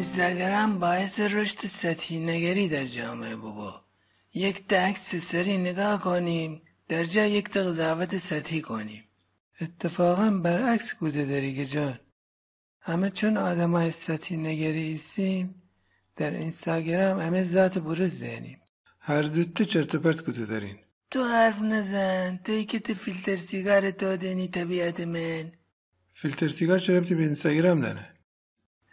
اینستاگرام باعث رشد سطحی نگری در جامعه بابا. یک تا عکس سری نگاه کنیم در جای یک تا قضاوت سطحی کنیم. اتفاقا برعکس گوده داری جان. همه چون آدم های سطحی نگری ایستیم در اینستاگرام همه ذات بروز دهنیم. هر دوتا چرت و پرت گوده دارین. تو حرف نزن، توی که تو فیلتر سیگار تو دنی طبیعت من. فیلتر سیگار چه ربطی به اینستاگرام داره؟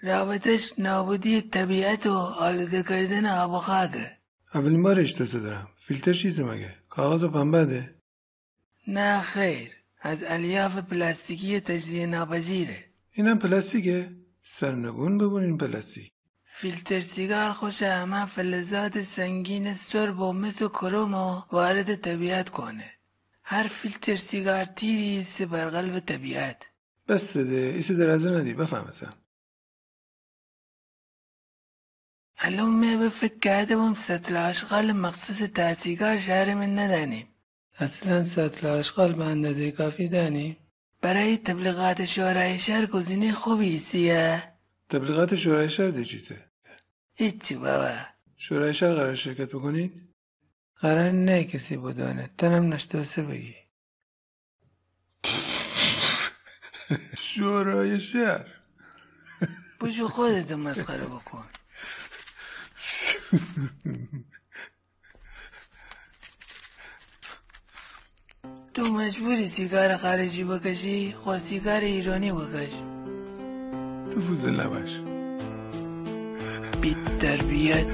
رابطش نابودی طبیعت و آلوده کردن آب و خاکه. اولین بار اشتباه دارم. فیلتر چیزه مگه؟ کاغذ و پنبه ده؟ نه خیر، از الیاف پلاستیکی تجزیه ناپذیره. اینم پلاستیکه؟ سرنگون ببون این پلاستیک. فیلتر سیگار خوش همه فلزات سنگین سرب و مس و کروم و وارد طبیعت کنه. هر فیلتر سیگار تیری است بر قلب طبیعت. بس ده، ایسه درازه ندی بفهمسم. الان می به فکر کردم سطل آشغال مخصوص تا سیگار شهر من ندانیم. اصلا سطل آشغال به اندازه کافی دانیم؟ برای تبلیغات شورای شهر گزینه خوبی ایستیه. تبلیغات شورای شهر ده چیزه؟ هیچی بابا. شورای شهر قرار شرکت بکنید؟ قرار نه کسی بدانه، تنم نشتوسه بگی. شورای شهر بشو خودت مسخره بکن. تو مجبوری سیگار خارجی بکشی، خود سیگار ایرانی بکش. تو فوزه لبش بی تربیت.